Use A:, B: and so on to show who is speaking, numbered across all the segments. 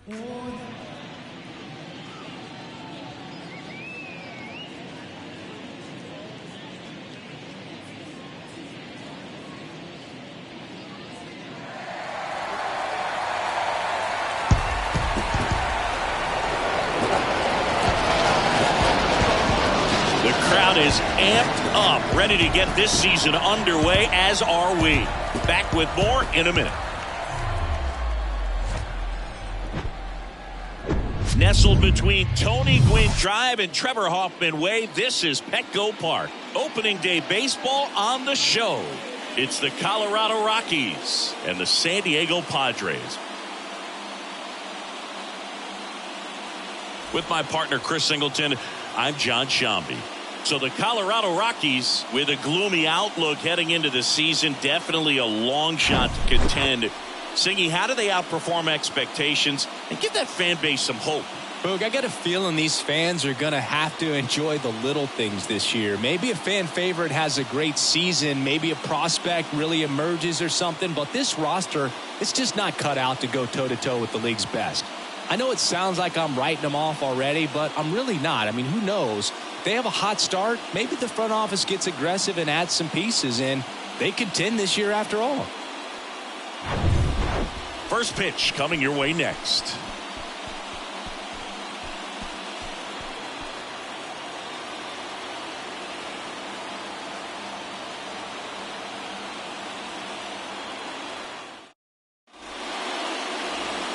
A: Crowd is amped up, ready to get this season underway, as are we. Back with more in a minute. Nestled between Tony Gwynn Drive and Trevor Hoffman Way, this is Petco Park. Opening day baseball on the show. It's the Colorado Rockies and the San Diego Padres. With my partner Chris Singleton, I'm John Shambi. So the Colorado Rockies, with a gloomy outlook heading into the season, definitely a long shot to contend. Singy, how do they outperform expectations and give that fan base some hope?
B: Boog, I got a feeling these fans are going to have to enjoy the little things this year. Maybe a fan favorite has a great season. Maybe a prospect really emerges or something. But this roster, it's just not cut out to go toe-to-toe with the league's best. I know it sounds like I'm writing them off already, but I'm really not. I mean, who knows? They have a hot start. Maybe the front office gets aggressive and adds some pieces, and they contend this year after all.
A: First pitch coming your way next.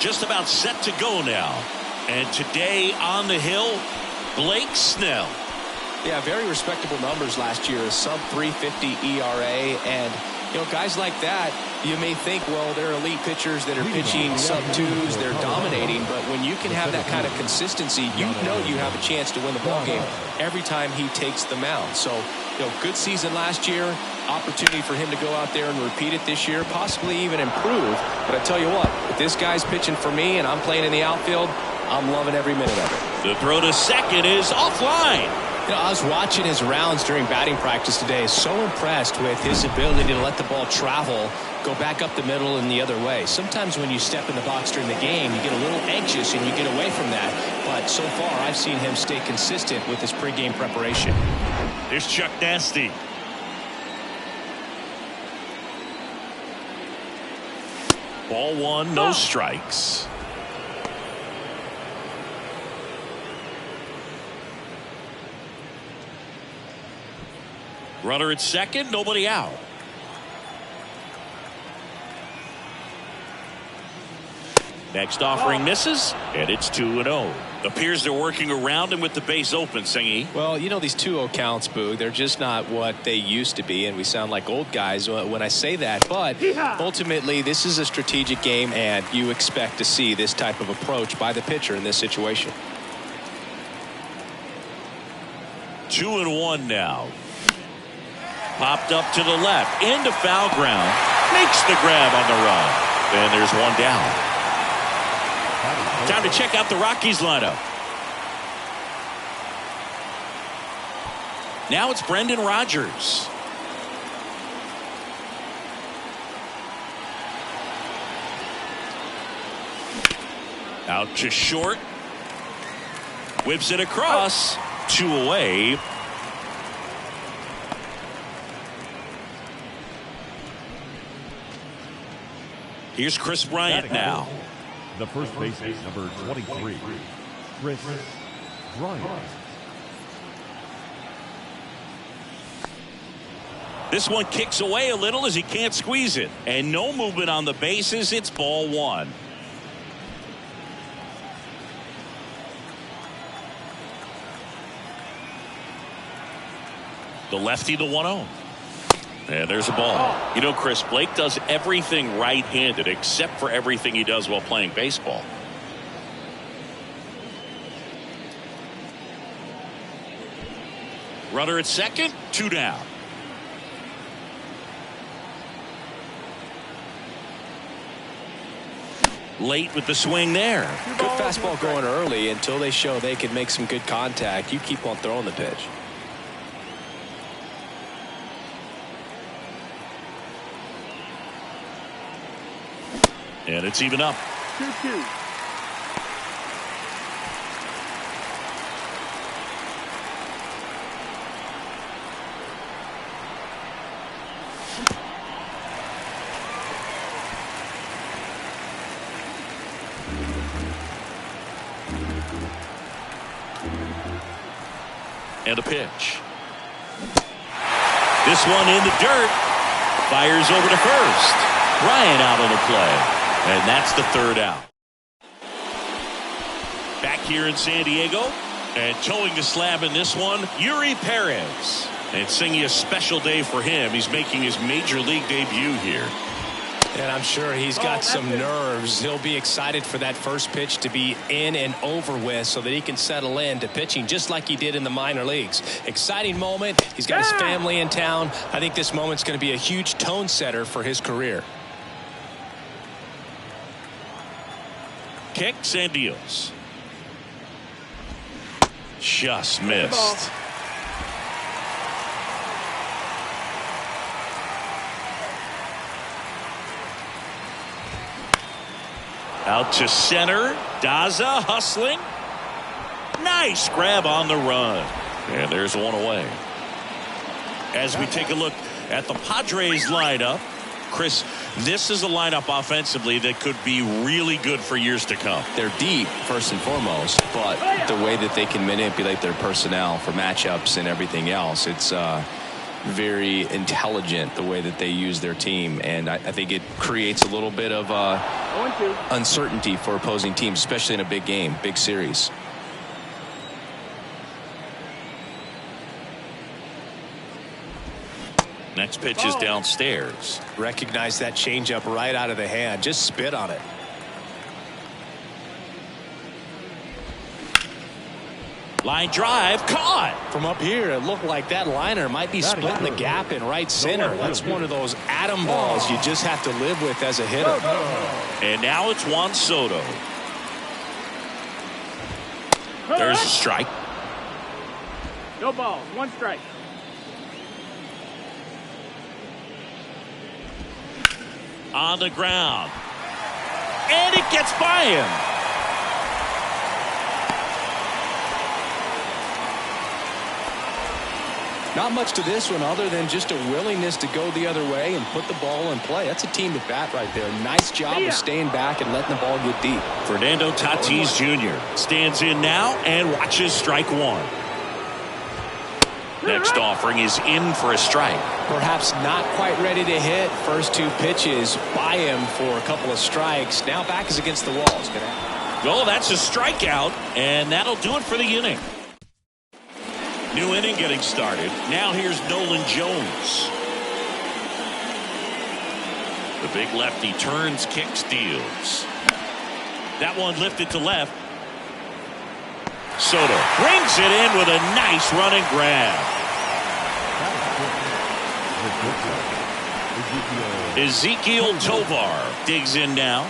A: Just about set to go now. And today on the hill, Blake Snell.
B: Yeah, very respectable numbers last year. A sub 350 ERA. And, you know, guys like that, you may think, well, they're elite pitchers that are pitching sub twos. They're dominating. But when you can have that kind of consistency, you know you have a chance to win the ball game every time he takes the mound. So, you know, good season last year. Opportunity for him to go out there and repeat it this year, possibly even improve. But I tell you what, if this guy's pitching for me and I'm playing in the outfield, I'm loving every minute of it.
A: The throw to second is offline.
B: You know, I was watching his rounds during batting practice today. So impressed with his ability to let the ball travel, go back up the middle and the other way. Sometimes when you step in the box during the game, you get a little anxious and you get away from that. But so far, I've seen him stay consistent with his pregame preparation.
A: Here's Chuck Nasty. Ball one, no strikes. Runner at second, nobody out. Next offering misses, and it's 2-0. Appears they're working around him with the base open, Singy.
B: Well, you know, these 2-0 counts, Boog, they're just not what they used to be, and we sound like old guys when I say that. But ultimately, this is a strategic game, and you expect to see this type of approach by the pitcher in this situation.
A: 2-1 now. Popped up to the left, into foul ground. Makes the grab on the run. And there's one down. Time to check out the Rockies lineup. Now it's Brendan Rodgers. Out to short. Whips it across. 2 away. Here's Chris Bryant now.
C: The first baseman, number 23, Chris Bryant.
A: This one kicks away a little as he can't squeeze it. And no movement on the bases. It's ball one. The lefty, the 1-0. And there's a ball. You know, Chris, Blake does everything right-handed except for everything he does while playing baseball. Runner at second, 2 down. Late with the swing there.
B: Good fastball going early until they show they can make some good contact. You keep on throwing the pitch.
A: And it's even up.
C: 2-2.
A: And a pitch. This one in the dirt. Fires over to first. Bryant out on the play. And that's the third out. Back here in San Diego. And towing the slab in this one, Yuri Perez. And it's singing a special day for him. He's making his major league debut here.
B: And I'm sure he's got some nerves. He'll be excited for that first pitch to be in and over with so that he can settle in to pitching just like he did in the minor leagues. Exciting moment. He's got his family in town. I think this moment's going to be a huge tone setter for his career.
A: Kicks and deals. Just missed. Out to center. Daza hustling. Nice grab on the run. And there's one away. As we take a look at the Padres lineup, Chris, this is a lineup offensively that could be really good for years to come.
B: They're deep, first and foremost, but the way that they can manipulate their personnel for matchups and everything else, it's very intelligent the way that they use their team, and I think it creates a little bit of uncertainty for opposing teams, especially in a big game, big series.
A: Next pitch is downstairs.
B: Recognize that changeup right out of the hand. Just spit on it.
A: Line drive caught.
B: From up here, it looked like that liner might be splitting the gap in right center. That's one of those atom balls you just have to live with as a hitter.
A: And now it's Juan Soto. There's a strike.
D: No balls, one strike.
A: On the ground. And it gets by him.
B: Not much to this one other than just a willingness to go the other way and put the ball in play. That's a team at bat right there. Nice job of staying back and letting the ball get deep.
A: Fernando Tatis Jr. stands in now and watches strike one. Next offering is in for a strike.
B: Perhaps not quite ready to hit. First two pitches by him for a couple of strikes. Now back is against the wall.
A: Oh, that's a strikeout, and that'll do it for the inning. New inning getting started. Now here's Nolan Jones. The big lefty turns, kicks, deals. That one lifted to left. Soto brings it in with a nice running grab. Ezequiel Tovar digs in now.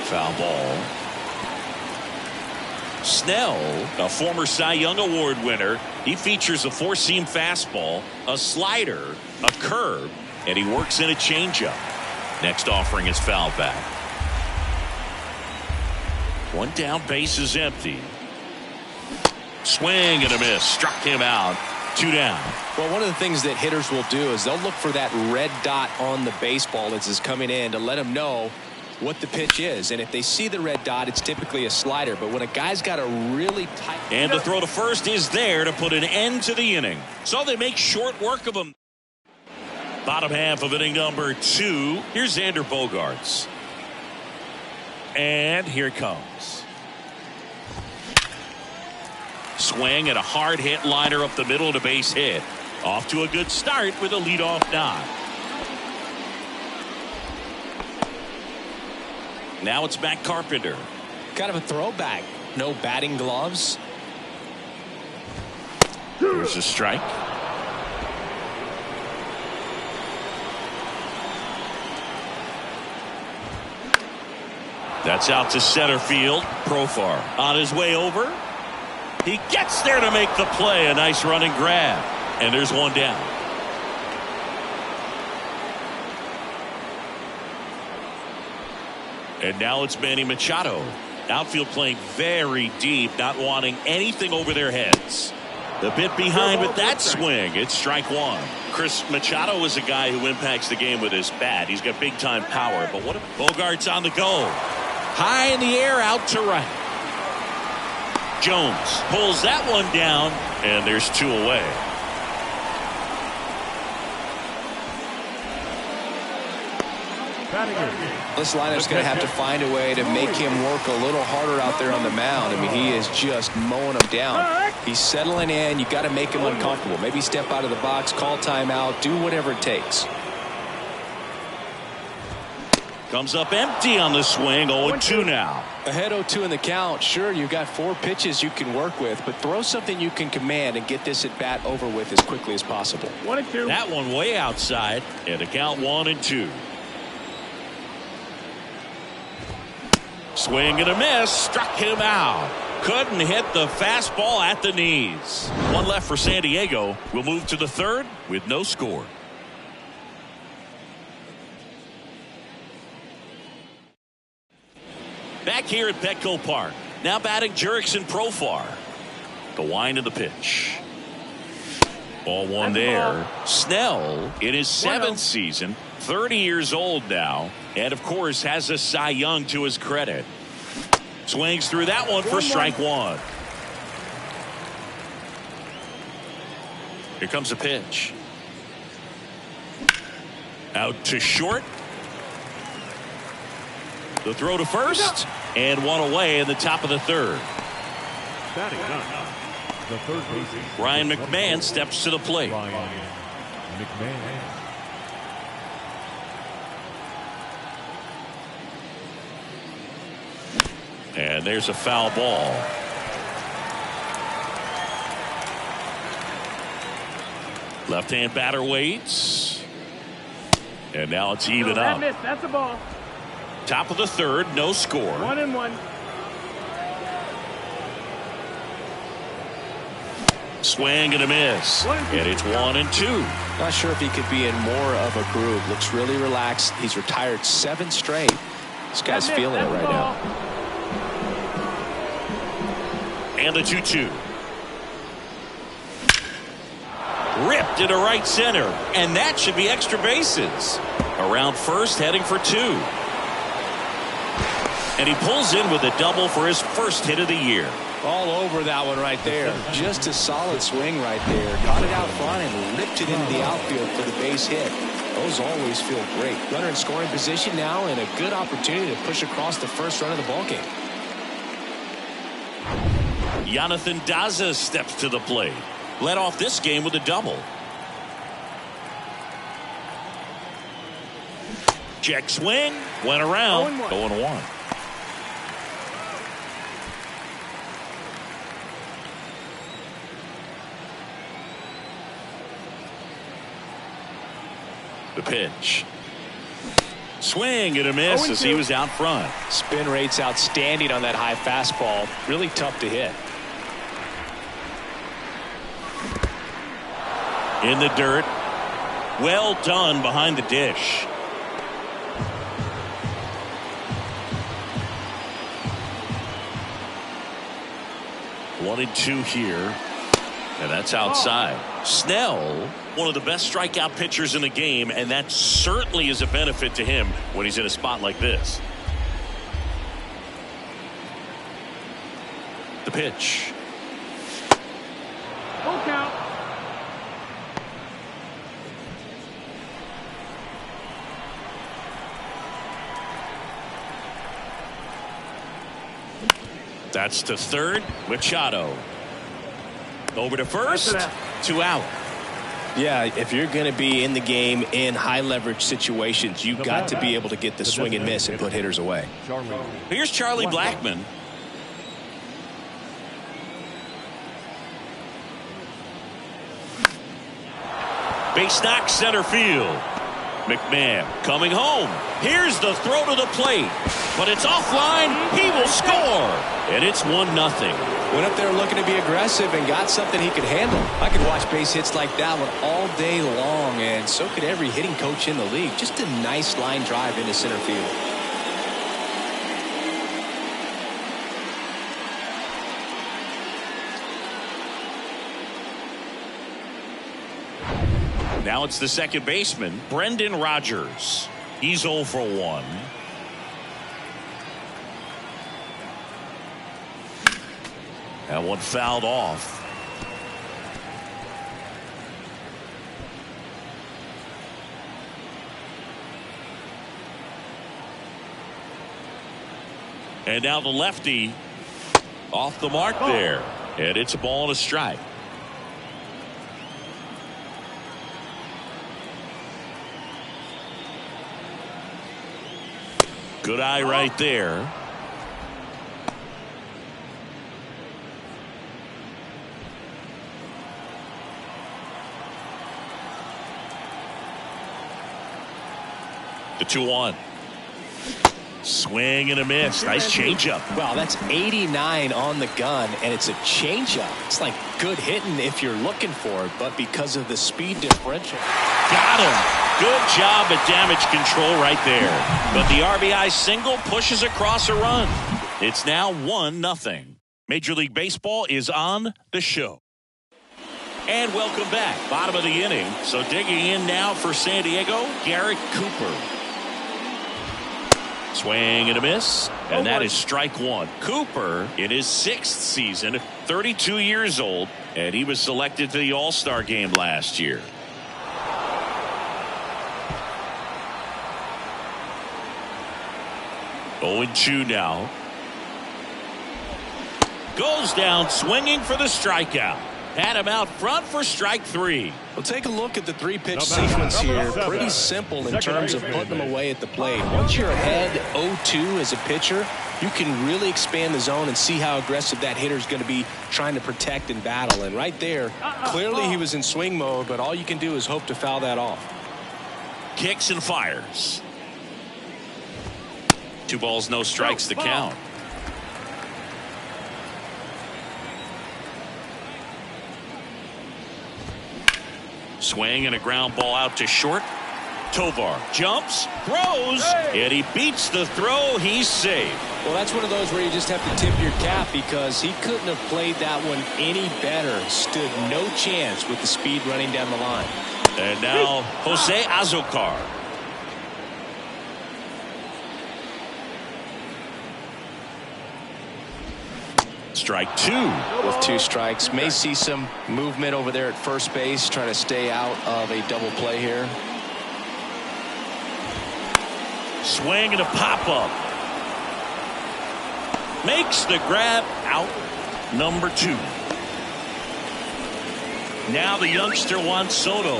A: Foul ball. Snell, a former Cy Young Award winner, he features a four-seam fastball, a slider, a curve, and he works in a changeup. Next offering is fouled back. One down, base is empty. Swing and a miss. Struck him out. Two down.
B: Well, one of the things that hitters will do is they'll look for that red dot on the baseball as it's coming in to let them know what the pitch is. And if they see the red dot, it's typically a slider. But when a guy's got a really tight...
A: And the throw to first is there to put an end to the inning. So they make short work of him. Bottom half of inning number 2. Here's Xander Bogaerts. And here it comes. Swing and a hard hit liner up the middle to base hit. Off to a good start with a leadoff knock. Now it's Matt Carpenter.
B: Kind of a throwback. No batting gloves.
A: There's a strike. That's out to center field. Profar on his way over. He gets there to make the play. A nice running grab. And there's one down. And now it's Manny Machado. Outfield playing very deep, not wanting anything over their heads. The bit behind with that swing. It's strike one. Chris, Machado is a guy who impacts the game with his bat. He's got big time power. But what if Bogaerts on the go? High in the air, out to right. Jones pulls that one down, and there's 2 away.
B: This lineup's going to have to find a way to make him work a little harder out there on the mound. I mean, he is just mowing them down. He's settling in. You got to make him uncomfortable. Maybe step out of the box, call timeout, do whatever it takes.
A: Comes up empty on the swing. 0-2 now.
B: Ahead 0-2 in the count. Sure, you've got 4 pitches you can work with, but throw something you can command and get this at bat over with as quickly as possible.
D: 1-2.
A: That one way outside, and the count 1-2. Swing and a miss, struck him out. Couldn't hit the fastball at the knees. 1 left for San Diego. We'll move to the 3rd with no score. Back here at Petco Park. Now batting Jurickson Profar. The wind of the pitch. Ball 1 there. Snell in his 7th season. 30 years old now. And, of course, has a Cy Young to his credit. Swings through that one for strike 1. Here comes a pitch. Out to short. The throw to first. And 1 away in the top of the 3rd.
C: The third baseman,
A: Ryan McMahon steps to the plate.
C: Ryan McMahon.
A: And there's a foul ball. Left-hand batter waits. And now it's even up.
D: That's a ball.
A: Top of the 3rd, no score.
D: 1-1.
B: Swing and a miss. And it's 1-2. Not sure if he could be in more of a groove. Looks really relaxed. He's retired 7 straight. This guy's feeling it right now.
A: And the 2-2. Ripped into right center. And that should be extra bases. Around first, heading for 2. And he pulls in with a double for his first hit of the year.
B: All over that one right there. Just a solid swing right there. Got it out front and lipped it into the outfield for the base hit. Those always feel great. Runner in scoring position now and a good opportunity to push across the first run of the ballgame.
A: Jonathan Daza steps to the plate. Led off this game with a double. Check swing. Went around. 0-1. The pitch. Swing and a miss as he was out front.
B: Spin rate's outstanding on that high fastball. Really tough to hit.
A: In the dirt. Well done behind the dish. One and 2 here. And that's outside. Snell, one of the best strikeout pitchers in the game, and that certainly is a benefit to him when he's in a spot like this. The pitch.
D: Full count.
A: That's to 3rd. Machado. Over to first. 2 out.
B: Yeah, if you're going to be in the game in high leverage situations, you've got to be able to get the swing and miss and put hitters away.
A: Here's Charlie Blackmon. Base knock center field. McMahon coming home. Here's the throw to the plate. But it's offline. He will score. And it's 1-0.
B: Went up there looking to be aggressive and got something he could handle. I could watch base hits like that one all day long, and so could every hitting coach in the league. Just a nice line drive into center field.
A: Now it's the second baseman, Brendan Rodgers. He's 0 for 1. That one fouled off. And now the lefty off the mark there. And it's a ball and a strike. Good eye right there. The 2-1. Swing and a miss. Nice changeup.
B: Wow, that's 89 on the gun, and it's a changeup. It's like good hitting if you're looking for it, but because of the speed differential.
A: Got him. Good job at damage control right there. But the RBI single pushes across a run. It's now 1-0. Major League Baseball is on the show. And welcome back. Bottom of the inning. So digging in now for San Diego, Garrett Cooper. Swing and a miss, and that is strike one. Cooper in his 6th season, 32 years old, and he was selected to the All-Star game last year. Oh, 0-2 now. Goes down swinging for the strikeout. Had him out front for strike 3.
B: Well, take a look at the 3-pitch sequence here. Pretty simple in terms of putting them away at the plate. Once you're ahead 0-2 as a pitcher, you can really expand the zone and see how aggressive that hitter is going to be trying to protect and battle. And right there, clearly he was in swing mode, but all you can do is hope to foul that off.
A: Kicks and fires. 2 balls, no strikes to count. Swing and a ground ball out to short. Tovar jumps, throws, and he beats the throw. He's safe.
B: Well, that's one of those where you just have to tip your cap because he couldn't have played that one any better. Stood no chance with the speed running down the line.
A: And now Jose Azocar. Strike 2.
B: With 2 strikes. May see some movement over there at first base, trying to stay out of a double play here.
A: Swing and a pop-up. Makes the grab, out number 2. Now the youngster Juan Soto,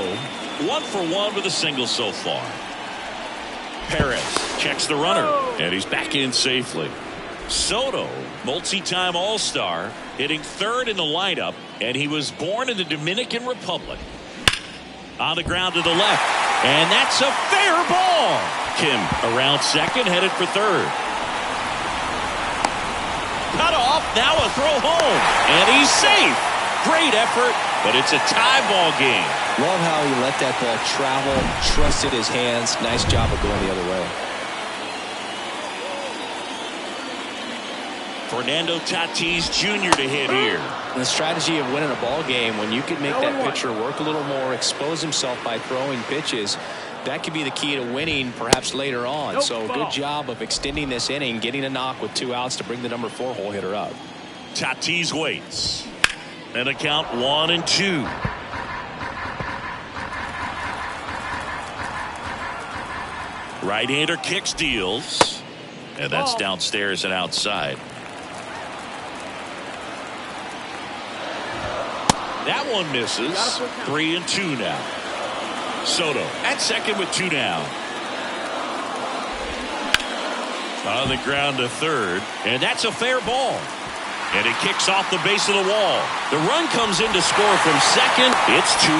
A: 1 for 1 with a single so far. Perez checks the runner, and he's back in safely. Soto, multi-time All-Star, hitting 3rd in the lineup, and he was born in the Dominican Republic. On the ground to the left, and that's a fair ball. Kim around second, headed for 3rd. Cut off, now a throw home, and he's safe. Great effort, but it's a tie ball game.
B: Love how he let that ball travel, trusted his hands. Nice job of going the other way.
A: Fernando Tatis Jr. to hit here.
B: And the strategy of winning a ball game, when you can make that pitcher work a little more, expose himself by throwing pitches, that could be the key to winning perhaps later on. So good job of extending this inning, getting a knock with 2 outs to bring the number 4 hole hitter up.
A: Tatis waits. And a count 1-2. Right-hander kicks, deals. And that's downstairs and outside. That one misses. 3-2 now. Soto at second with 2 down. On the ground to 3rd. And that's a fair ball. And it kicks off the base of the wall. The run comes in to score from second. It's 2-1.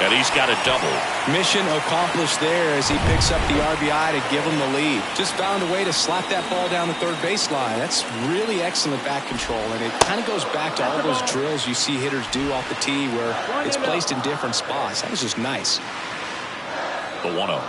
A: And he's got a double.
B: Mission accomplished there as he picks up the RBI to give him the lead. Just found a way to slap that ball down the 3rd baseline. That's really excellent bat control. And it kind of goes back to all those drills you see hitters do off the tee where it's placed in different spots. That was just nice.
A: The 1-0.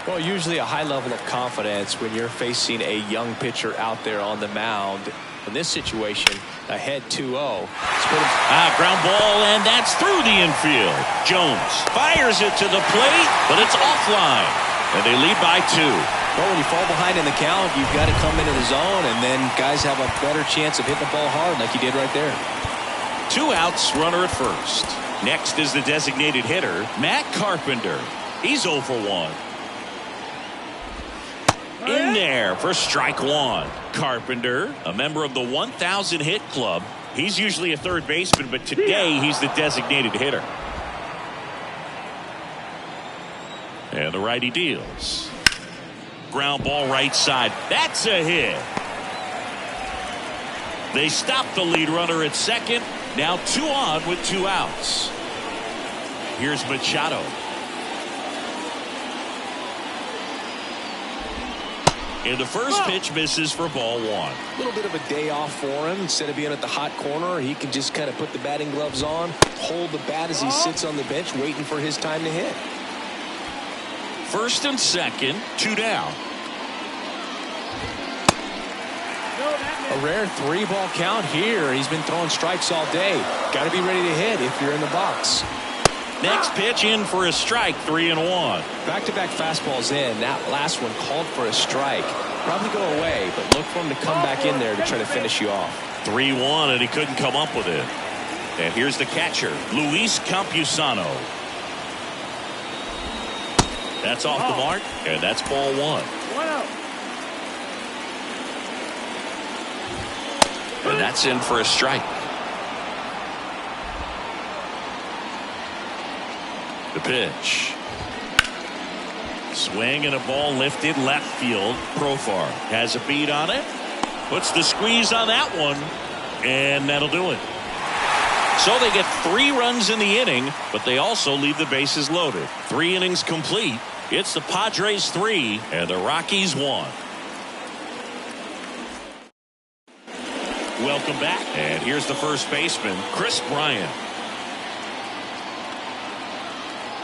B: Well, usually a high level of confidence when you're facing a young pitcher out there on the mound. In this situation, ahead 2-0.
A: Ground ball, and that's through the infield. Jones fires it to the plate, but it's offline. And they lead by 2.
B: Well, when you fall behind in the count, you've got to come into the zone, and then guys have a better chance of hitting the ball hard like you did right there.
A: 2 outs, runner at first. Next is the designated hitter, Matt Carpenter. He's 0 for 1. In there for strike 1. Carpenter, a member of the 1,000 hit club. He's usually a third baseman, but today he's the designated hitter. And the righty deals. Ground ball right side. That's a hit. They stop the lead runner at second. Now 2 on with 2 outs. Here's Machado. And the first pitch misses for ball 1.
B: A little bit of a day off for him. Instead of being at the hot corner, he can just kind of put the batting gloves on, hold the bat as he sits on the bench waiting for his time to hit.
A: First and second, 2 down.
B: A rare 3-ball count here. He's been throwing strikes all day. Got to be ready to hit if you're in the box.
A: Next pitch in for a strike, 3-1.
B: Back-to-back fastballs in. That last one called for a strike. Probably go away, but look for him to come back in there to try to finish you off.
A: 3-1, and he couldn't come up with it. And here's the catcher, Luis Campusano. That's off the mark, and that's ball 1.
D: 1 out.
A: And that's in for a strike. The pitch. Swing and a ball lifted left field. Profar has a beat on it. Puts the squeeze on that one. And that'll do it. So they get 3 runs in the inning, but they also leave the bases loaded. 3 innings complete. It's the Padres 3 and the Rockies 1. Welcome back. And here's the first baseman, Chris Bryant.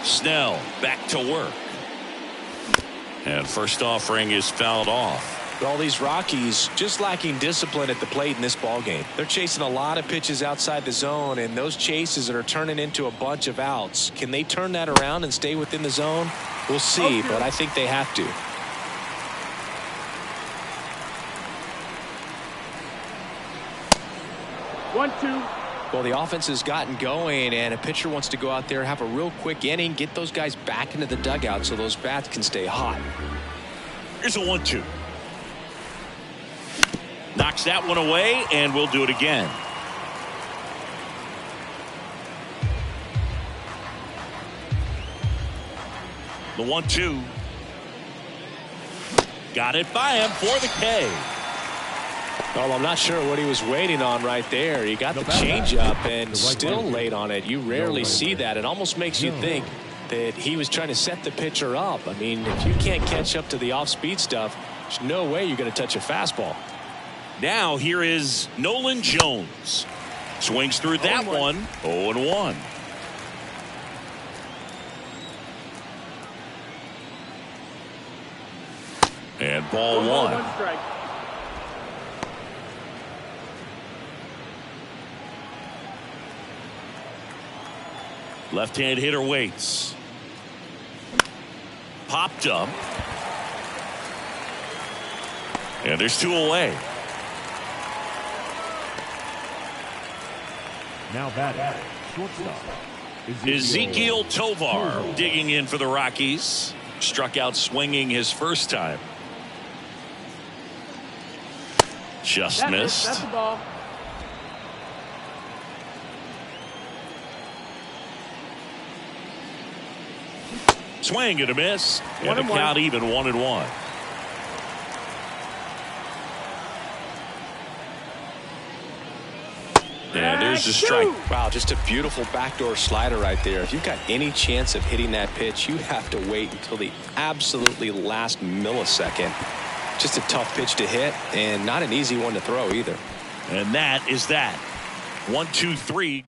A: Snell back to work. And first offering is fouled off.
B: All these Rockies just lacking discipline at the plate in this ballgame. They're chasing a lot of pitches outside the zone, and those chases that are turning into a bunch of outs. Can they turn that around and stay within the zone? We'll see, but I think they have to.
D: One, two.
B: Well, the offense has gotten going, and a pitcher wants to go out there, have a real quick inning, get those guys back into the dugout so those bats can stay hot.
A: Here's a 1-2. Knocks that one away, and we'll do it again. The 1-2. Got it by him for the K.
B: Well, I'm not sure what he was waiting on right there. He got the changeup and still late on it. You rarely see that. It almost makes you think that he was trying to set the pitcher up. I mean, if you can't catch up to the off-speed stuff, there's no way you're going to touch a fastball.
A: Now here is Nolan Jones. Swings through that one. 0-1. And ball 1.
D: 1 strike.
A: Left-hand hitter waits. Popped up. And there's 2 away.
C: Now batting, shortstop,
A: Ezequiel Tovar digging in for the Rockies. Struck out swinging his first time. Just missed.
D: That's the ball.
A: Swing and a miss. And the
D: 1-1.
A: count even 1-1. And there's the strike.
B: Wow, just a beautiful backdoor slider right there. If you've got any chance of hitting that pitch, you have to wait until the absolutely last millisecond. Just a tough pitch to hit and not an easy one to throw either.
A: And that is that. 1, 2, 3.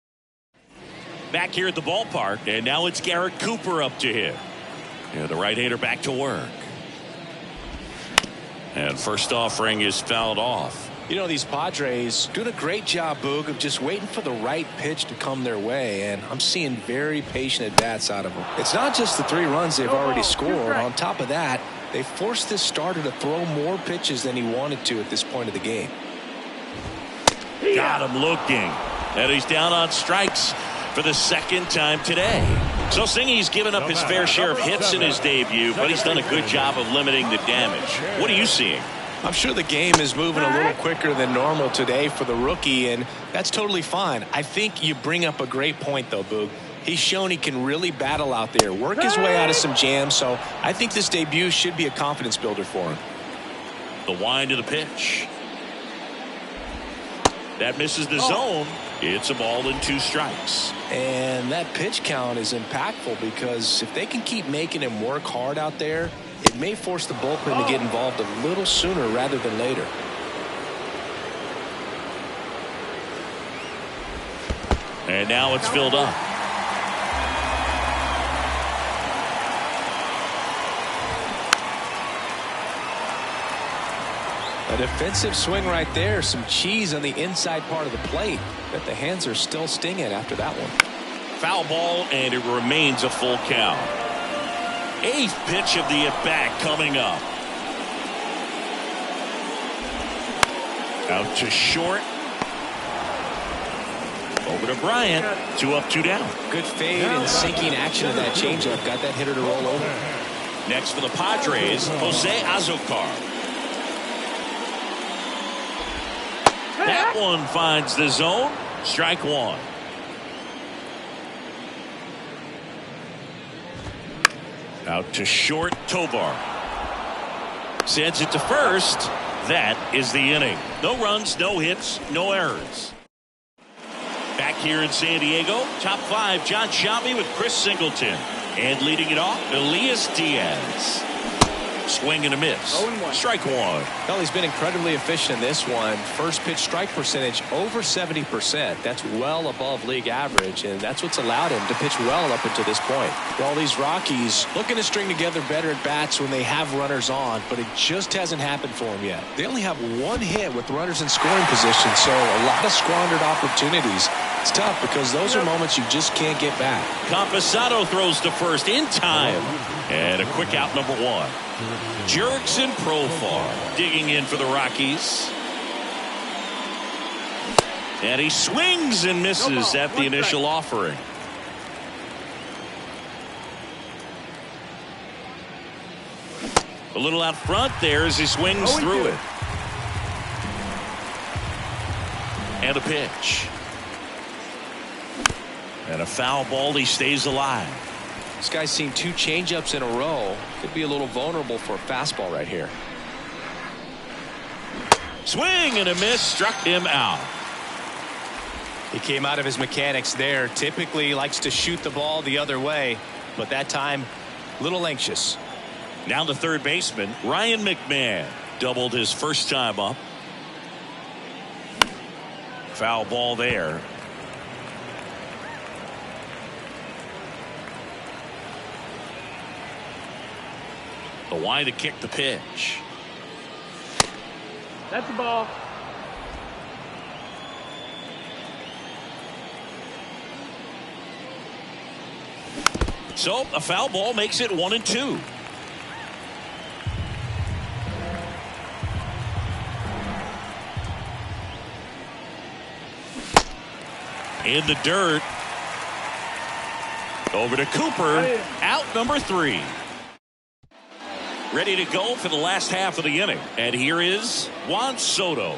A: Back here at the ballpark, and now it's Garrett Cooper up to hit. And the right-hander back to work. And first offering is fouled off.
B: You know, these Padres doing a great job, Boog, of just waiting for the right pitch to come their way, and I'm seeing very patient at-bats out of them. It's not just the 3 runs they've already scored. On top of that, They forced this starter to throw more pitches than he wanted to at this point of the game.
A: Got him looking. And he's down on strikes for the second time today. So Singy's given up his fair share of hits in his debut, but he's done a good job of limiting the damage. What are you seeing?
B: I'm sure the game is moving a little quicker than normal today for the rookie, and that's totally fine. I think you bring up a great point, though, Boog. He's shown he can really battle out there, work his way out of some jams, so I think this debut should be a confidence builder for him.
A: The wind to the pitch. That misses the zone. It's a ball and 2 strikes.
B: And that pitch count is impactful because if they can keep making him work hard out there, it may force the bullpen to get involved a little sooner rather than later.
A: And now it's filled up.
B: A defensive swing right there. Some cheese on the inside part of the plate. But the hands are still stinging after that one.
A: Foul ball, and it remains a full count. 8th pitch of the at-bat coming up. Out to short. Over to Bryant. 2 up, 2 down.
B: Good fade and sinking action of that changeup. Got that hitter to roll over.
A: Next for the Padres, Jose Azocar. That one finds the zone. Strike 1. Out to short, Tovar. Sends it to first. That is the inning. No runs, no hits, no errors. Back here in San Diego, top 5, Jon Sciambi with Chris Singleton. And leading it off, Elias Diaz. Swing and a miss. Strike 1.
B: Well, he's been incredibly efficient in this one. First pitch strike percentage over 70%. That's well above league average, and that's what's allowed him to pitch well up until this point. Well, these Rockies looking to string together better at bats when they have runners on, but it just hasn't happened for them yet. They only have 1 hit with runners in scoring position, so a lot of squandered opportunities. It's tough because those are moments you just can't get back.
A: Campusano throws to first in time. And a quick out, number 1. Jurickson Profar digging in for the Rockies. And he swings and misses at the initial offering. A little out front there as he swings through it. And a pitch. And a foul ball. He stays alive.
B: This guy's seen 2 changeups in a row. Could be a little vulnerable for a fastball right here.
A: Swing and a miss. Struck him out.
B: He came out of his mechanics there. Typically likes to shoot the ball the other way, but that time a little anxious.
A: Now the third baseman, Ryan McMahon, doubled his first time up. Foul ball there. The wind to kick the pitch.
D: That's the ball.
A: So a foul ball makes it 1-2. In the dirt. Over to Cooper. Out number 3. Ready to go for the last half of the inning. And here is Juan Soto.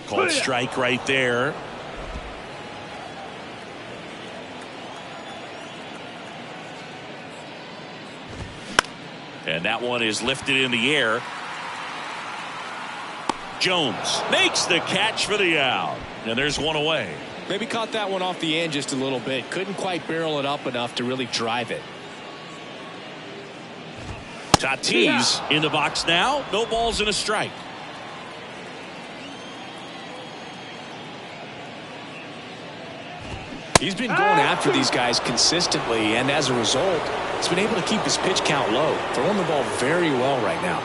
A: Called strike right there. And that one is lifted in the air. Jones makes the catch for the out. And there's one away.
B: Maybe caught that one off the end just a little bit. Couldn't quite barrel it up enough to really drive it.
A: Tatis in the box now. No balls and a strike.
B: He's been going after these guys consistently, and as a result, he's been able to keep his pitch count low. Throwing the ball very well right now.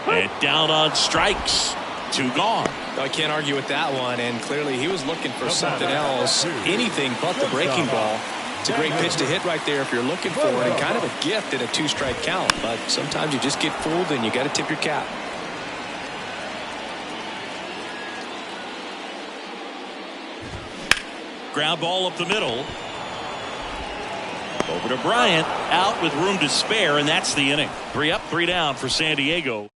A: And down on strikes. 2 gone.
B: I can't argue with that one, and clearly he was looking for something else, anything but the breaking ball. It's a great pitch to hit right there if you're looking for it, and kind of a gift in a 2-strike count. But sometimes you just get fooled and you got to tip your cap.
A: Ground ball up the middle. Over to Bryant, out with room to spare, and that's the inning. 3 up, 3 down for San Diego.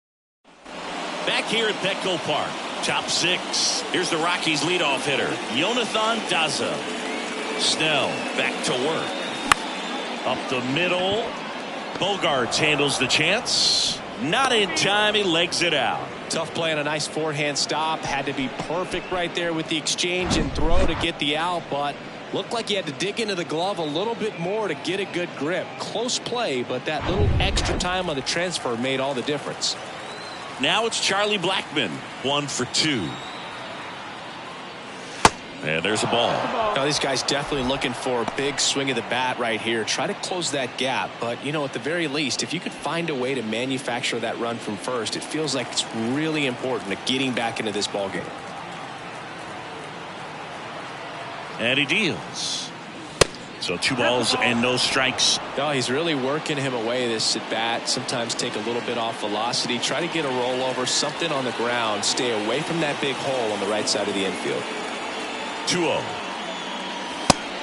A: Back here at Petco Park, top 6. Here's the Rockies leadoff hitter, Jonathan Daza. Snell back to work. Up the middle. Bogarts handles the chance. Not in time, he legs it out.
B: Tough play on a nice forehand stop. Had to be perfect right there with the exchange and throw to get the out, but looked like he had to dig into the glove a little bit more to get a good grip. Close play, but that little extra time on the transfer made all the difference.
A: Now it's Charlie Blackmon, 1 for 2. And there's a ball.
B: Now these guys definitely looking for a big swing of the bat right here. Try to close that gap. But, you know, at the very least, if you could find a way to manufacture that run from first, it feels like it's really important to getting back into this ball game.
A: And he deals. So 2 balls and no strikes.
B: No, he's really working him away, this at bat. Sometimes take a little bit off velocity. Try to get a rollover, something on the ground. Stay away from that big hole on the right side of the infield.
A: 2-0.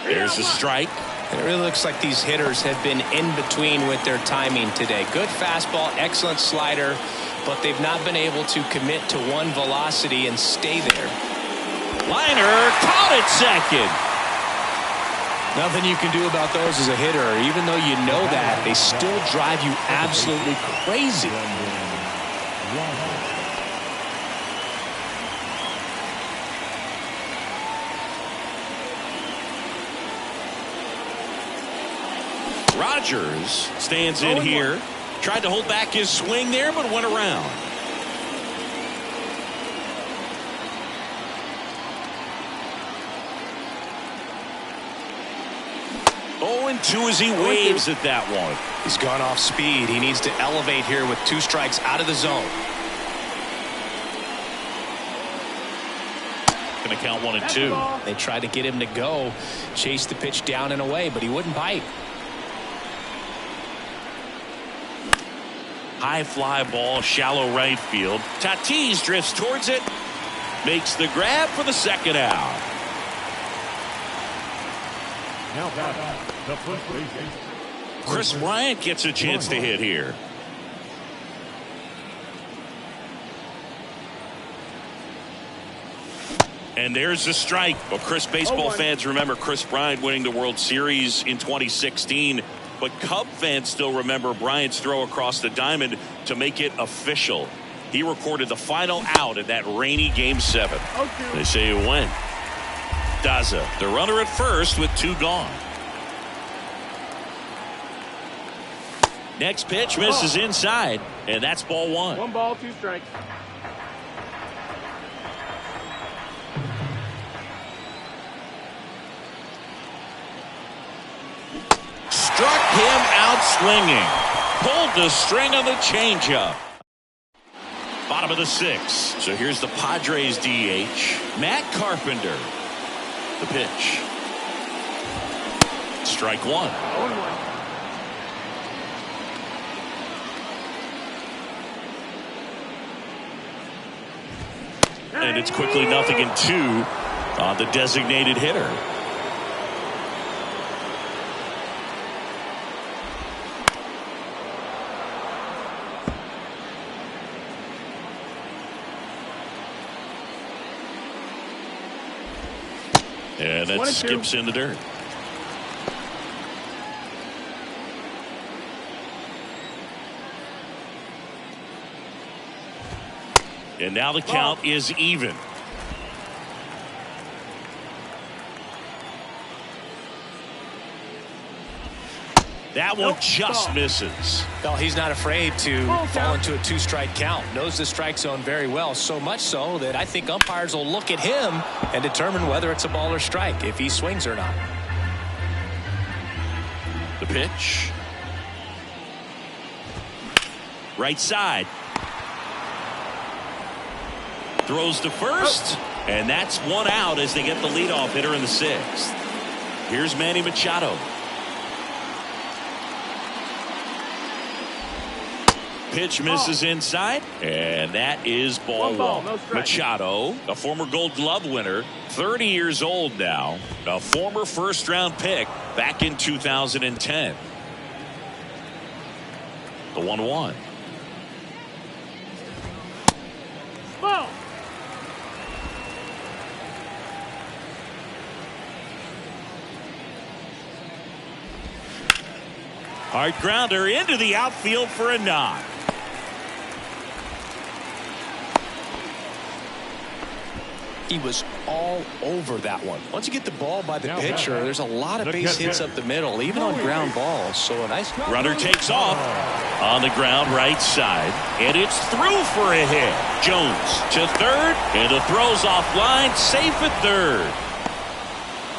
A: There's a strike.
B: And it really looks like these hitters have been in between with their timing today. Good fastball, excellent slider, but they've not been able to commit to one velocity and stay there.
A: Liner caught it second.
B: Nothing you can do about those as a hitter. Even though you know that, they still drive you absolutely crazy.
A: Rogers stands in here. Tried to hold back his swing there, but went around. Oh, and 2 as he waves at that one.
B: He's gone off speed. He needs to elevate here with 2 strikes out of the zone.
A: Going to count 1 and 2.
B: They tried to get him to go, chase the pitch down and away, but he wouldn't bite.
A: High fly ball, shallow right field. Tatis drifts towards it. Makes the grab for the second out.
C: Now back, the first baseman.
A: Chris Bryant gets a chance to hit here. And there's the strike. Well, Chris, baseball fans remember Chris Bryant winning the World Series in 2016. But Cub fans still remember Bryant's throw across the diamond to make it official. He recorded the final out in that rainy Game 7. They say it went. Daza, the runner at first with 2 gone. Next pitch misses inside, and that's ball 1.
D: 1 ball, 2 strikes.
A: Struck him out swinging. Pulled the string on the changeup. Bottom of the 6th. So here's the Padres DH, Matt Carpenter. The pitch. Strike 1.
D: 0-1.
A: And it's quickly 0-2 on the designated hitter. And that skips in the dirt. And now the count is even. That one just misses.
B: Well, he's not afraid to fall into a 2-strike count. Knows the strike zone very well, so much so that I think umpires will look at him and determine whether it's a ball or strike, if he swings or not.
A: The pitch. Right side. Throws to first, and that's 1 out as they get the leadoff hitter in the 6th. Here's Manny Machado. Pitch misses inside, and that is ball one.
D: No strike.
A: Machado, a former Gold Glove winner, 30 years old now, a former first-round pick back in 2010. The 1-1.
D: Ball.
A: Hard grounder into the outfield for a knock.
B: He was all over that one. Once you get the ball by the pitcher, there's a lot of base hits up the middle, even on ground balls. So a nice
A: Runner takes off on the ground right side, and it's through for a hit. Jones to third, and the throw's offline, safe at third.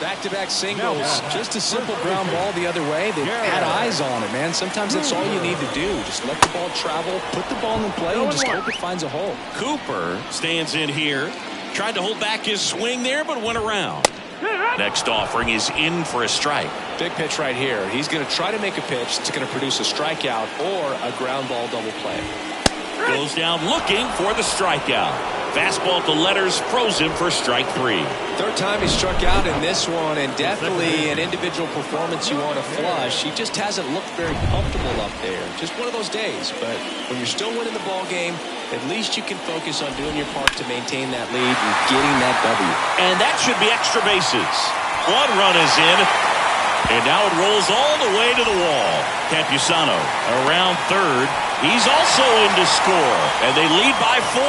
B: back-to-back singles. Just a simple ground ball the other way. They had eyes on it, man. Sometimes that's all you need to do. Just let the ball travel, put the ball in play, and just hope it finds a hole.
A: Cooper stands in here. Tried to hold back his swing there, but went around. Next offering is in for a strike.
B: Big pitch right here. He's going to try to make a pitch that's going to produce a strikeout or a ground ball double play.
A: Goes down looking for the strikeout. Fastball to letters, frozen for strike three.
B: Third time he struck out in this one, and definitely an individual performance you want to flush. He just hasn't looked very comfortable up there. Just one of those days. But when you're still winning the ball game, at least you can focus on doing your part to maintain that lead and getting that W.
A: And that should be extra bases. One run is in. And now it rolls all the way to the wall. Campusano around third. He's also in to score, and they lead by 4.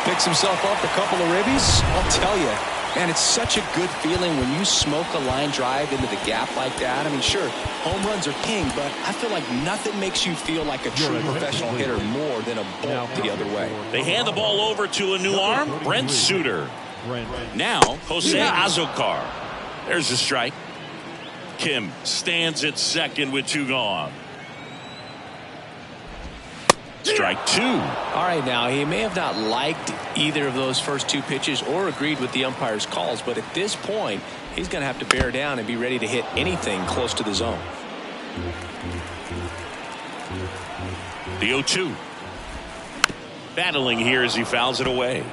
B: Picks himself up a couple of ribbies. I'll tell you, man, it's such a good feeling when you smoke a line drive into the gap like that. I mean, sure, home runs are king, but I feel like nothing makes you feel like a true professional hitter more than a bolt the other way.
A: They hand the ball over to a new arm, Brent Suter. Now, Jose Azocar. There's a strike. Kim stands at second with 2 gone. Strike 2.
B: All right, now he may have not liked either of those first 2 pitches or agreed with the umpire's calls, but at this point he's going to have to bear down and be ready to hit anything close to the zone.
A: The 0-2. Battling here as he fouls it away.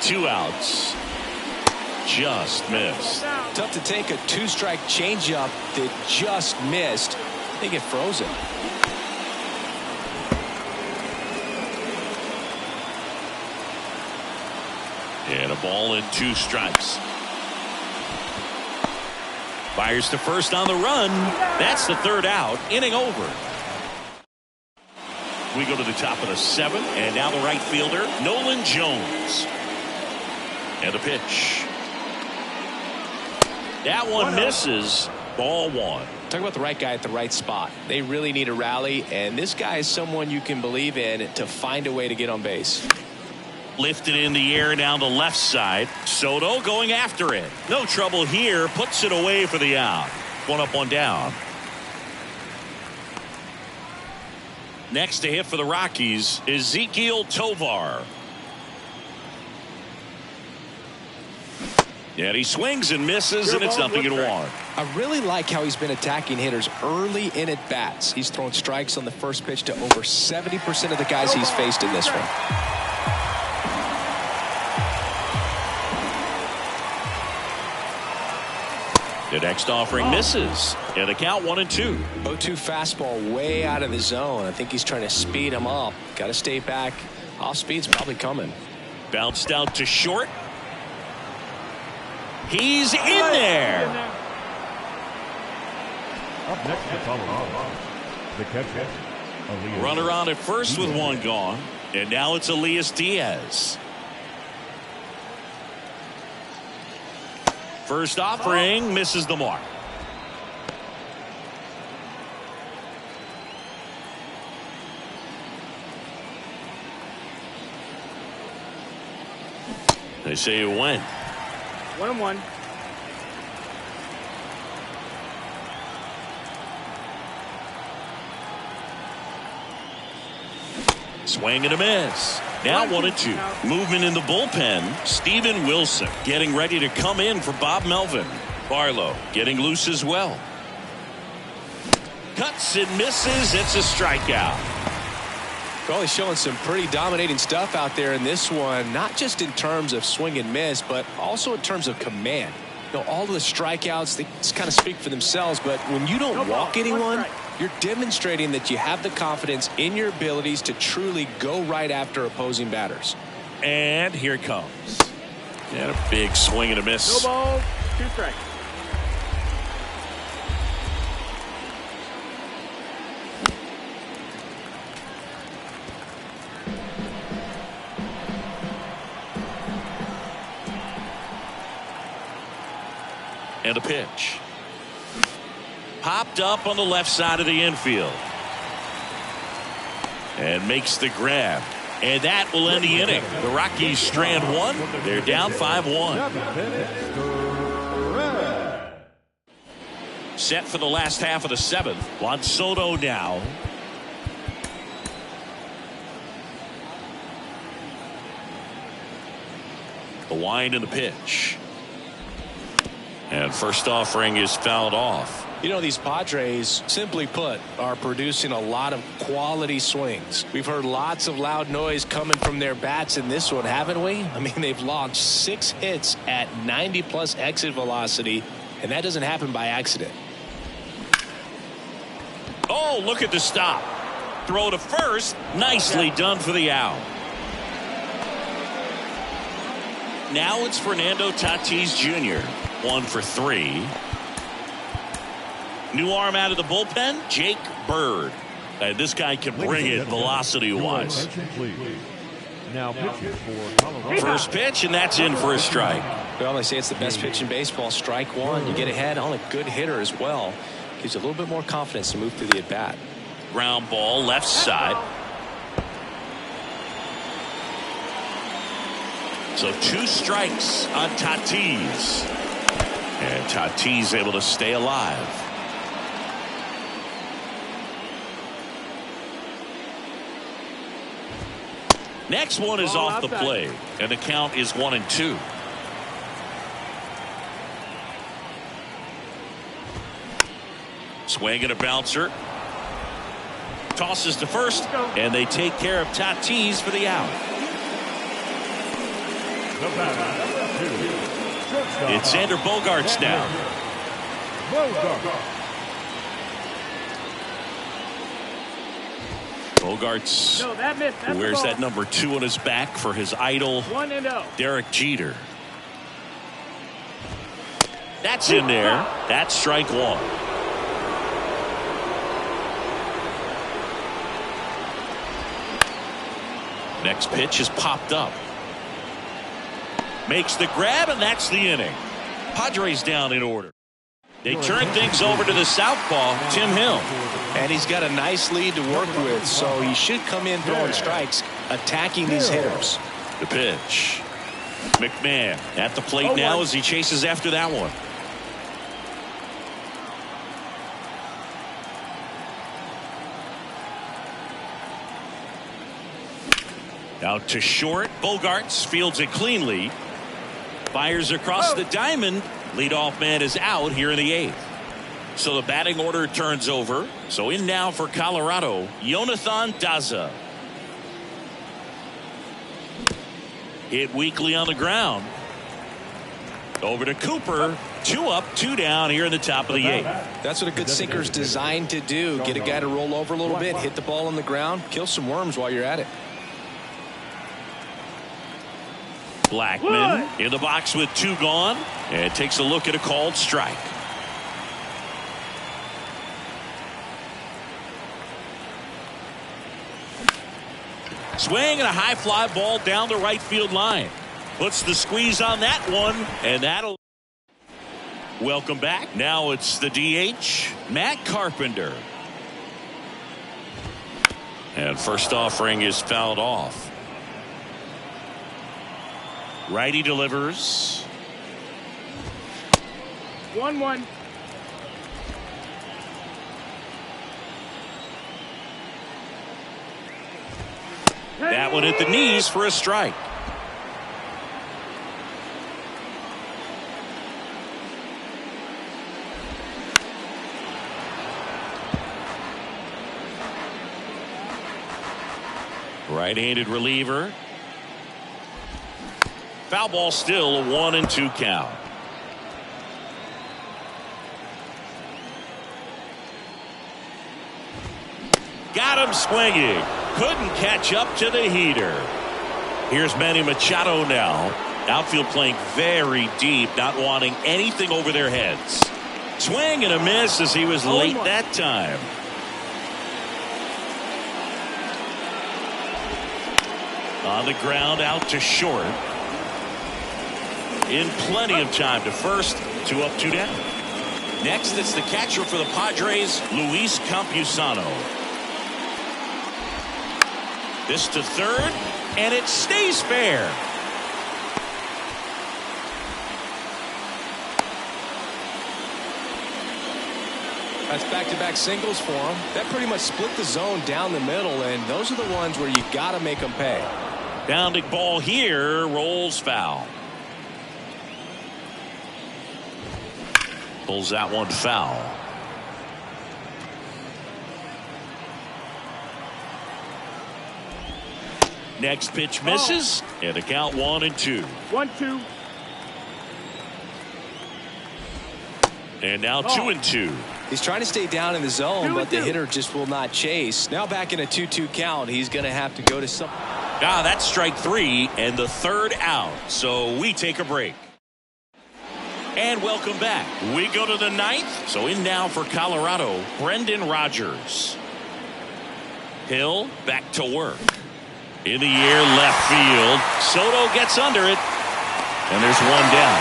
A: Two outs. Just missed.
B: Tough to take a 2-strike changeup that just missed. They get frozen.
A: And a ball and 2 strikes. Fires to first on the run. That's the 3rd out. Inning over. We go to the top of the 7th, and now the right fielder, Nolan Jones. And a pitch. That one misses. Ball 1.
B: Talk about the right guy at the right spot. They really need a rally, and this guy is someone you can believe in to find a way to get on base.
A: Lifted in the air down the left side. Soto going after it. No trouble here. Puts it away for the out. 1 up, 1 down. Next to hit for the Rockies, Ezequiel Tovar. And he swings and misses, and it's 0-1.
B: I really like how he's been attacking hitters early in at bats. He's thrown strikes on the first pitch to over 70% of the guys he's faced in this one.
A: The next offering misses, and the count 1-2.
B: 0-2 fastball way out of the zone. I think he's trying to speed him up. Got to stay back. Off speed's probably coming.
A: Bounced out to short. He's in there.
C: Up next to follow the catcher, Elias.
A: Runner on at first with 1 gone, and now it's Elias Diaz. First offering misses the mark. They say it went.
D: 1-1.
A: Swing and a miss. Now 1-2. Movement in the bullpen. Steven Wilson getting ready to come in for Bob Melvin. Barlow getting loose as well. Cuts and misses. It's a strikeout.
B: Well, he's showing some pretty dominating stuff out there in this one, not just in terms of swing and miss, but also in terms of command. You know, all of the strikeouts, they just kind of speak for themselves, but when you don't walk anyone, you're demonstrating that you have the confidence in your abilities to truly go right after opposing batters.
A: And here it comes. And a big swing and a miss.
D: No balls, 2 strikes.
A: And a pitch. Popped up on the left side of the infield. And makes the grab. And that will end the inning. The Rockies strand 1. They're down 5-1. Set for the last half of the 7th. Juan Soto now. The wind and the pitch. And first offering is fouled off.
B: You know, these Padres, simply put, are producing a lot of quality swings. We've heard lots of loud noise coming from their bats in this one, haven't we? I mean, they've launched 6 hits at 90+ exit velocity, and that doesn't happen by accident.
A: Oh, look at the stop. Throw to first. Nicely done for the out. Now it's Fernando Tatis Jr. 1 for 3. New arm out of the bullpen, Jake Bird. This guy can bring it velocity-wise.
C: Now pitching for Colorado.
A: First pitch, and that's in for a strike.
B: Well, they say it's the best pitch in baseball. Strike 1. You get ahead on a good hitter as well. Gives you a little bit more confidence to move through the at-bat.
A: Ground ball, left side. So 2 strikes on Tatis. And Tatis able to stay alive. Next one is off the plate, and the count is 1-2. Swing and a bouncer. Tosses to first, and they take care of Tatis for the out. It's Xander Bogaerts now. Bogaerts
D: No,
A: wears that number 2 on his back for his idol,
D: 1-0.
A: Derek Jeter. That's in there. That's strike 1. Next pitch is popped up. Makes the grab, and that's the inning. Padres down in order. They turn things over to the southpaw, Tim Hill.
B: And he's got a nice lead to work with, so he should come in throwing strikes, attacking these hitters.
A: The pitch. McMahon at the plate now as he chases after that one. Out to short. Bogaerts fields it cleanly. Fires across the diamond. Leadoff man is out here in the 8th. So the batting order turns over. So in now for Colorado, Jonathan Daza. Hit weakly on the ground. Over to Cooper. 2 up, 2 down here in the top of the 8th.
B: That's what a good sinker's designed to do. Get a guy to roll over a little bit, hit the ball on the ground, kill some worms while you're at it.
A: Blackman in the box with 2 gone, and takes a look at a called strike. Swing and a high fly ball down the right field line. Puts the squeeze on that one, and that'll. Welcome back. Now it's the DH, Matt Carpenter. And first offering is fouled off. Righty delivers.
D: 1-1.
A: that one at the knees for a strike. Right-handed reliever. Foul ball, still a 1-2 count. Got him swinging. Couldn't catch up to the heater. Here's Manny Machado now. Outfield playing very deep, not wanting anything over their heads. Swing and a miss as he was late that time. On the ground, out to short. In plenty of time to first. 2 up, 2 down. Next, it's the catcher for the Padres, Luis Campusano. This to third, and it stays fair.
B: That's back-to-back singles for him. That pretty much split the zone down the middle, and those are the ones where you got to make them pay.
A: Bounding ball here, rolls foul. Pulls that one foul. Next pitch misses, and the count 1-2.
D: 1-2.
A: And now 2-2.
B: He's trying to stay down in the zone, but the hitter just will not chase. Now back in a 2-2 count, he's going to have to go to some.
A: That's strike 3 and the third out. So we take a break. And welcome back. We go to the 9th. So in now for Colorado, Brendan Rodgers. Hill back to work. In the air, left field. Soto gets under it. And there's one down.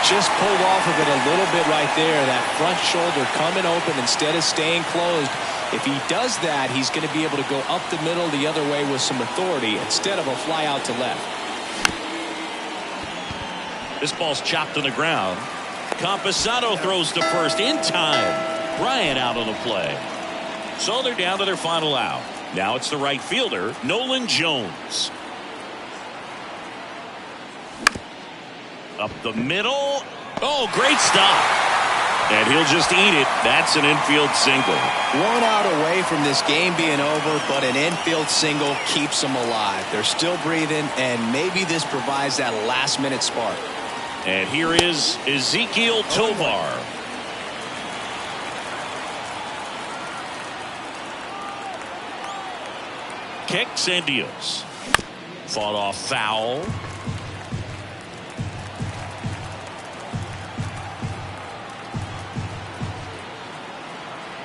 B: Just pulled off of it a little bit right there. That front shoulder coming open instead of staying closed. If he does that, he's going to be able to go up the middle the other way with some authority instead of a fly out to left.
A: This ball's chopped on the ground. Campusano throws to first in time. Bryant out on the play. So they're down to their final out. Now it's the right fielder, Nolan Jones. Up the middle. Oh, great stop. And he'll just eat it. That's an infield single.
B: 1 out away from this game being over, but an infield single keeps them alive. They're still breathing, and maybe this provides that last-minute spark.
A: And here is Ezequiel Tovar. Kicks and deals. Fought off foul.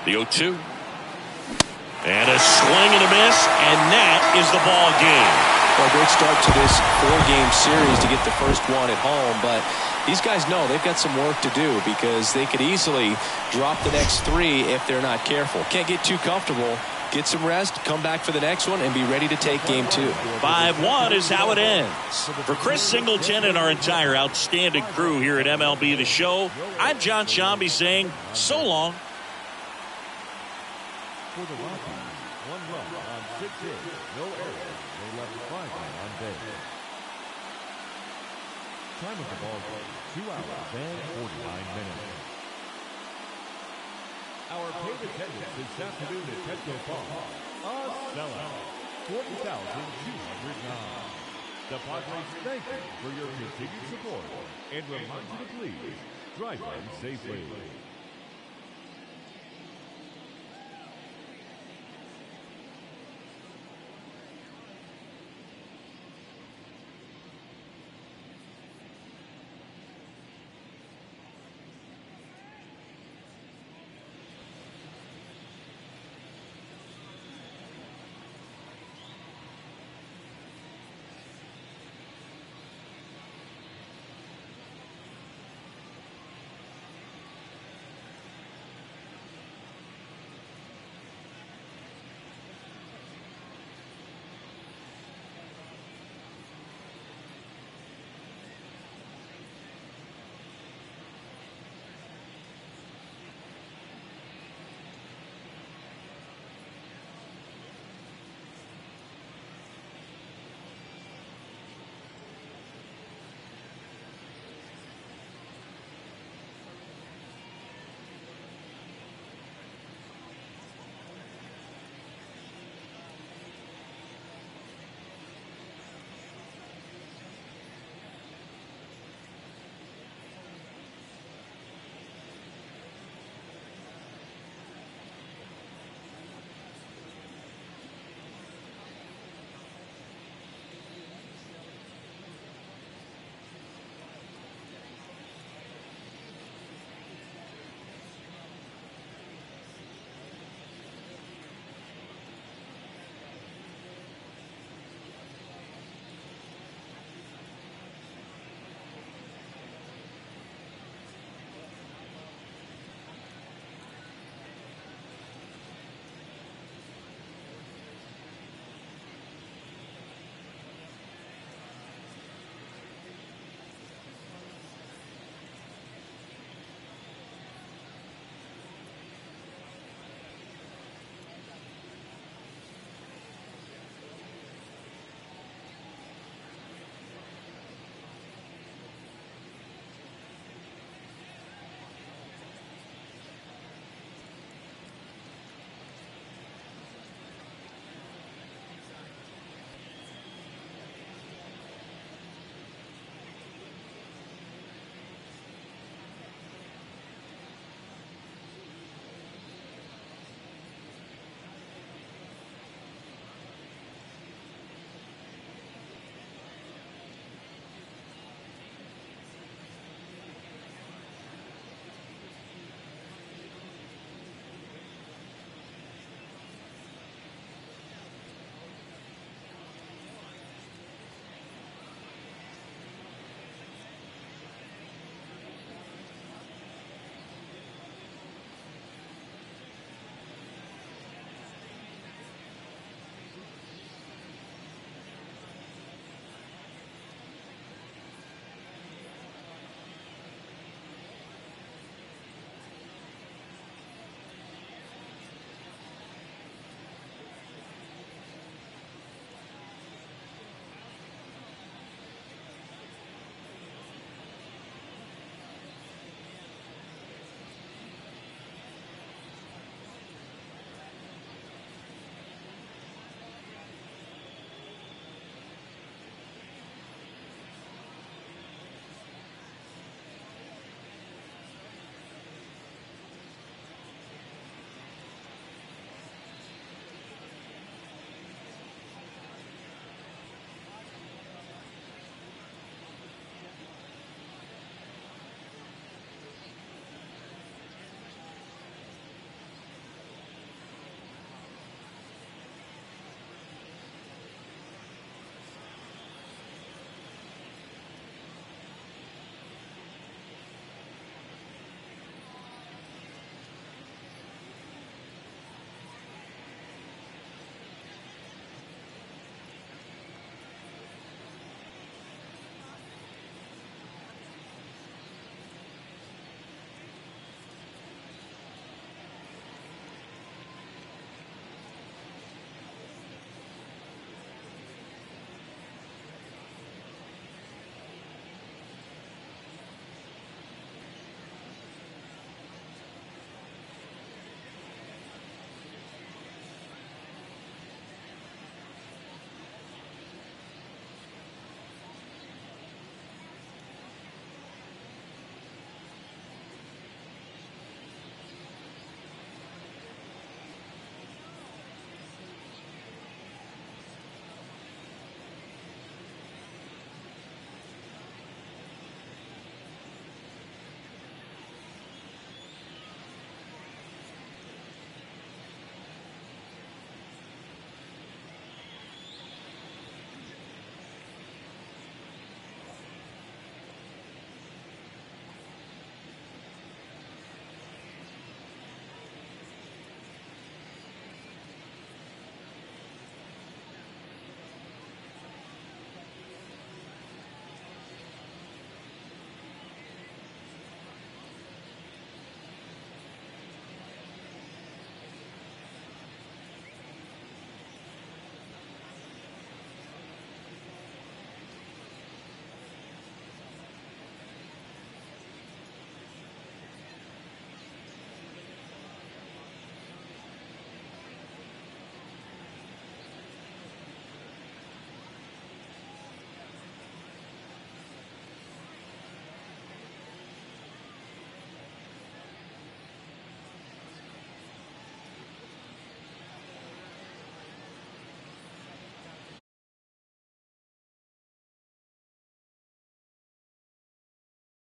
A: The 0-2. And a swing and a miss, and that is the ball game.
B: Well, great start to this 4-game series to get the first one at home, but these guys know they've got some work to do because they could easily drop the next 3 if they're not careful. Can't get too comfortable. Get some rest, come back for the next one, and be ready to take game 2.
A: 5-1 is how it ends. For Chris Singleton and our entire outstanding crew here at MLB The Show, I'm John Sciambi saying so long.
C: For the Rockies, 1 run on 6 hits, no errors. They left 5 men on base. Time of the ball game, 2 hours and 49 minutes. Our paid attendance this afternoon at Petco Park, a sellout, 40,209. The Padres thank you for your continued support and remind you to please drive them safely.